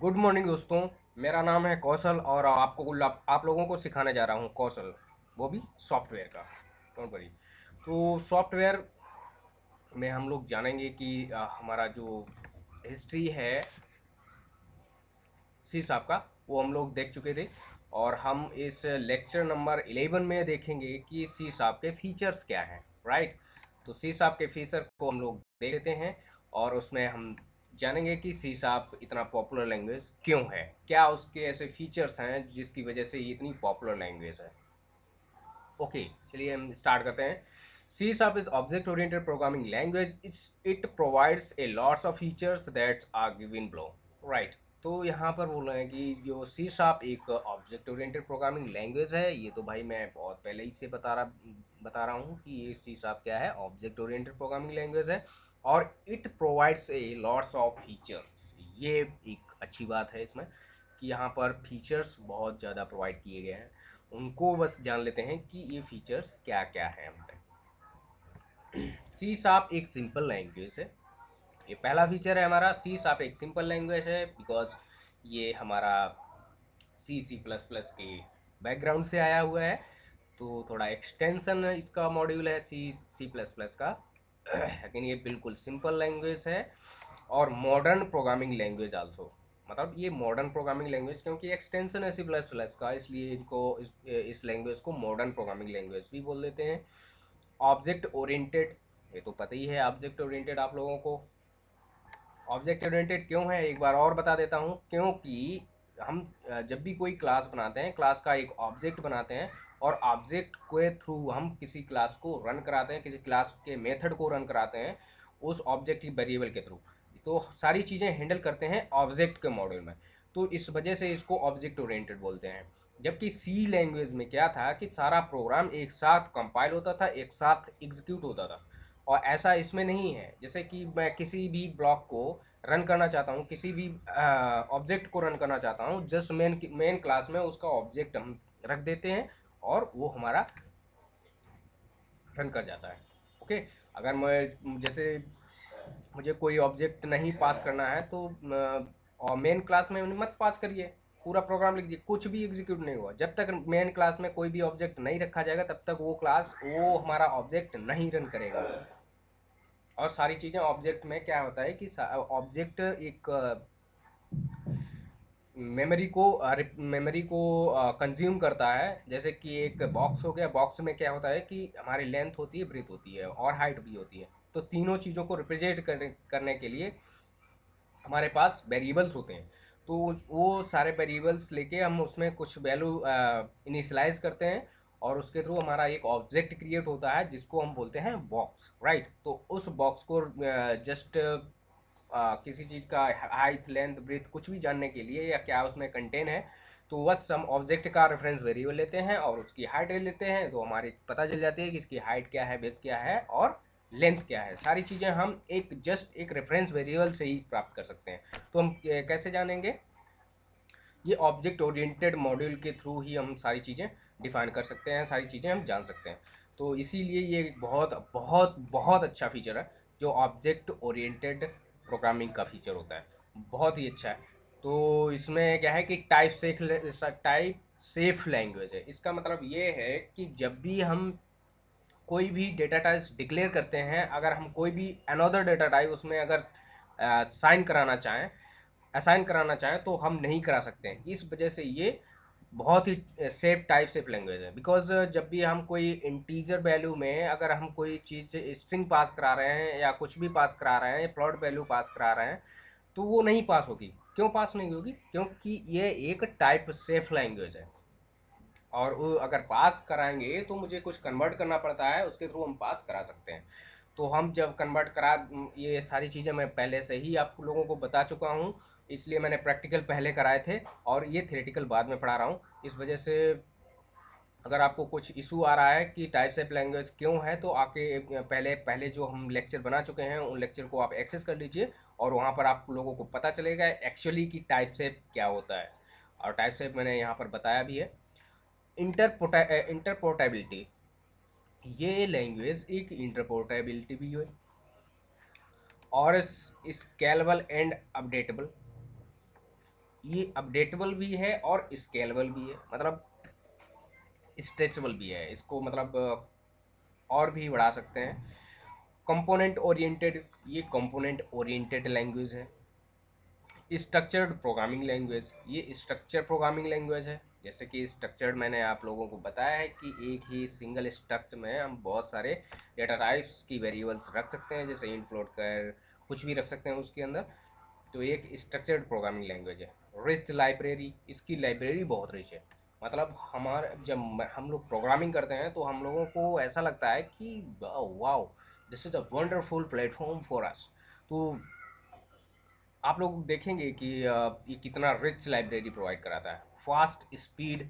Good morning दोस्तों। मेरा नाम है कौशल और आप लोगों को सिखाने जा रहा हूँ कौशल, वो भी सॉफ्टवेयर का। Don't worry. तो सॉफ्टवेयर में हम लोग जानेंगे कि हमारा जो हिस्ट्री है सी साहब का, वो हम लोग देख चुके थे। और हम इस लेक्चर नंबर 11 में देखेंगे कि सी साहब के फीचर्स क्या हैं। राइट। तो सी साहब के फीचर को हम लोग देख लेते हैं और उसमें हम जानेंगे कि सी साहब इतना पॉपुलर लैंग्वेज क्यों है, क्या उसके ऐसे फीचर्स हैं जिसकी वजह से ये इतनी पॉपुलर लैंग्वेज है। ओके, चलिए हम स्टार्ट करते हैं। C Sharp is object oriented programming language. It provides a lots of features that are given below. Right. तो यहाँ पर बोल रहे हैं कि जो C Sharp एक ऑब्जेक्ट ओरिएंटेड प्रोग्रामिंग लैंग्वेज है। ये तो भाई मैं बहुत पहले ही से बता रहा हूँ कि ये C Sharp क्या है, ऑब्जेक्ट ओरिएंटेड प्रोग्रामिंग लैंग्वेज है। और it provides a lots of features. ये एक अच्छी बात है इसमें कि यहाँ पर फीचर्स बहुत ज़्यादा प्रोवाइड किए गए हैं। उनको बस जान लेते हैं कि ये फीचर्स क्या क्या है हमारे। सी शार्प एक सिंपल लैंग्वेज है। ये पहला फीचर है हमारा। सी शार्प एक सिंपल लैंग्वेज है बिकॉज ये हमारा सी प्लस प्लस के बैकग्राउंड से आया हुआ है। तो थोड़ा एक्सटेंशन इसका मॉड्यूल है सी प्लस प्लस का। लेकिन ये बिल्कुल सिंपल लैंग्वेज है और मॉडर्न प्रोग्रामिंग लैंग्वेज आल्सो। मतलब ये मॉडर्न प्रोग्रामिंग लैंग्वेज क्योंकि एक्सटेंशन है सी प्लस प्लस का, इसलिए इनको इस लैंग्वेज को मॉडर्न प्रोग्रामिंग लैंग्वेज भी बोल देते हैं। ऑब्जेक्ट ओरिएंटेड, ये तो पता ही है ऑब्जेक्ट ओरिएंटेड आप लोगों को। ऑब्जेक्ट ओरिएंटेड क्यों है एक बार और बता देता हूँ। क्योंकि हम जब भी कोई क्लास बनाते हैं, क्लास का एक ऑब्जेक्ट बनाते हैं और ऑब्जेक्ट के थ्रू हम किसी क्लास को रन कराते हैं, किसी क्लास के मेथड को रन कराते हैं उस ऑब्जेक्ट की वेरिएबल के थ्रू। तो सारी चीज़ें हैंडल करते हैं ऑब्जेक्ट के मॉड्यूल में। तो इस वजह से इसको ऑब्जेक्ट ओरिएंटेड बोलते हैं। जबकि सी लैंग्वेज में क्या था कि सारा प्रोग्राम एक साथ कंपाइल होता था, एक साथ एग्जीक्यूट होता था। और ऐसा इसमें नहीं है। जैसे कि मैं किसी भी ब्लॉक को रन करना चाहता हूँ, किसी भी ऑब्जेक्ट को रन करना चाहता हूँ, जस्ट मेन क्लास में उसका ऑब्जेक्ट हम रख देते हैं और वो हमारा रन कर जाता है। ओके। अगर मैं जैसे मुझे कोई ऑब्जेक्ट नहीं पास करना है तो और मेन क्लास में मत पास करिए, पूरा प्रोग्राम लिख दिए, कुछ भी एग्जीक्यूट नहीं हुआ। जब तक मेन क्लास में कोई भी ऑब्जेक्ट नहीं रखा जाएगा तब तक वो हमारा ऑब्जेक्ट नहीं रन करेगा। और सारी चीज़ें ऑब्जेक्ट में क्या होता है कि ऑब्जेक्ट एक मेमोरी को कंज्यूम करता है। जैसे कि एक बॉक्स हो गया, बॉक्स में क्या होता है कि हमारी लेंथ होती है, ब्रीथ होती है और हाइट भी होती है। तो तीनों चीज़ों को रिप्रेजेंट करने के लिए हमारे पास वेरिएबल्स होते हैं। तो वो सारे वेरिएबल्स लेके हम उसमें कुछ वैल्यू इनिशियलाइज करते हैं और उसके थ्रू हमारा एक ऑब्जेक्ट क्रिएट होता है जिसको हम बोलते हैं बॉक्स। राइट। तो उस बॉक्स को जस्ट किसी चीज़ का हाइट लेंथ ब्रीथ कुछ भी जानने के लिए या क्या उसमें कंटेन है, तो बस हम ऑब्जेक्ट का रेफरेंस वेरिएबल लेते हैं और उसकी हाइट ले लेते हैं, तो हमारी पता चल जाती है कि इसकी हाइट क्या है, ब्रीथ क्या है और लेंथ क्या है। सारी चीज़ें हम एक रेफरेंस वेरिएबल से ही प्राप्त कर सकते हैं। तो हम कैसे जानेंगे? ये ऑब्जेक्ट ओरिएंटेड मॉड्यूल के थ्रू ही हम सारी चीज़ें डिफाइन कर सकते हैं, सारी चीज़ें हम जान सकते हैं। तो इसीलिए ये एक बहुत बहुत बहुत अच्छा फीचर है जो ऑब्जेक्ट ओरिएंटेड प्रोग्रामिंग का फीचर होता है। बहुत ही अच्छा है। तो इसमें क्या है कि टाइप सेफ लैंग्वेज है। इसका मतलब ये है कि जब भी हम कोई भी डेटा टाइप डिक्लेयर करते हैं, अगर हम कोई भी अनदर डेटा टाइप उसमें अगर असाइन कराना चाहें तो हम नहीं करा सकते हैं। इस वजह से ये बहुत ही सेफ लैंग्वेज है। बिकॉज जब भी हम कोई इंटीजर वैल्यू में अगर हम कोई चीज़ स्ट्रिंग पास करा रहे हैं या कुछ भी पास करा रहे हैं, फ्लोट वैल्यू पास करा रहे हैं, तो वो नहीं पास होगी। क्यों पास नहीं होगी? क्योंकि ये एक टाइप सेफ लैंग्वेज है। और वो अगर पास कराएंगे तो मुझे कुछ कन्वर्ट करना पड़ता है, उसके थ्रू हम पास करा सकते हैं। तो हम जब कन्वर्ट करा, ये सारी चीज़ें मैं पहले से ही आप लोगों को बता चुका हूँ, इसलिए मैंने प्रैक्टिकल पहले कराए थे और ये थ्योरेटिकल बाद में पढ़ा रहा हूँ। इस वजह से अगर आपको कुछ इशू आ रहा है कि टाइप सेफ लैंग्वेज क्यों है, तो आके पहले पहले जो हम लेक्चर बना चुके हैं उन लेक्चर को आप एक्सेस कर लीजिए और वहाँ पर आप लोगों को पता चलेगा एक्चुअली कि टाइप सेफ क्या होता है। और टाइप सेफ मैंने यहाँ पर बताया भी है। इंटरपोर्टेबिलिटी, ये लैंग्वेज एक इंटरपोर्टेबिलिटी भी है और स्केलेबल एंड अपडेटेबल। ये अपडेटेबल भी है और स्केलेबल भी है, मतलब स्ट्रेचेबल भी है, इसको मतलब और भी बढ़ा सकते हैं। कंपोनेंट ओरिएंटेड, ये कंपोनेंट ओरिएंटेड लैंग्वेज है। स्ट्रक्चर्ड प्रोग्रामिंग लैंग्वेज, ये स्ट्रक्चर प्रोग्रामिंग लैंग्वेज है। जैसे कि स्ट्रक्चर्ड मैंने आप लोगों को बताया है कि एक ही सिंगल स्ट्रक्चर में हम बहुत सारे डेटा टाइप्स की वेरिएबल्स रख सकते हैं, जैसे इंट, फ्लोट, कर कुछ भी रख सकते हैं उसके अंदर। तो एक स्ट्रक्चर्ड प्रोग्रामिंग लैंग्वेज है। रिच लाइब्रेरी, इसकी लाइब्रेरी बहुत रिच है। मतलब हमारे जब हम लोग प्रोग्रामिंग करते हैं तो हम लोगों को ऐसा लगता है कि wow, this is a wonderful platform for us. तो आप लोग देखेंगे कि ये कितना रिच लाइब्रेरी प्रोवाइड कराता है। फास्ट स्पीड,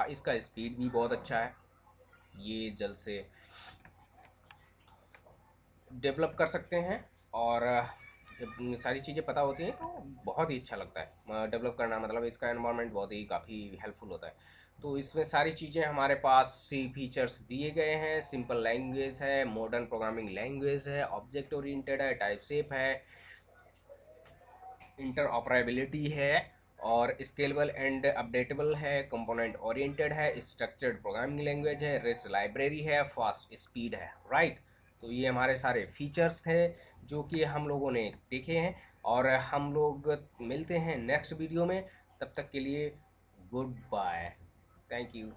इसका स्पीड भी बहुत अच्छा है, ये जल्द से डेवलप कर सकते हैं। और जब सारी चीज़ें पता होती हैं तो बहुत ही अच्छा लगता है डेवलप करना, मतलब इसका एनवायरनमेंट बहुत ही काफ़ी हेल्पफुल होता है। तो इसमें सारी चीज़ें हमारे पास सी फीचर्स दिए गए हैं। सिंपल लैंग्वेज है, मॉडर्न प्रोग्रामिंग लैंग्वेज है, ऑब्जेक्ट ओरिएंटेड है, टाइप सेफ है, इंटरऑपरेबिलिटी है, और स्केलेबल एंड अपडेटेबल है, कंपोनेंट ओरिएंटेड है, स्ट्रक्चर्ड प्रोग्रामिंग लैंग्वेज है, रिच लाइब्रेरी है, फास्ट स्पीड है, राइट। तो ये हमारे सारे फीचर्स थे जो कि हम लोगों ने देखे हैं। और हम लोग मिलते हैं नेक्स्ट वीडियो में, तब तक के लिए गुड बाय, थैंक यू।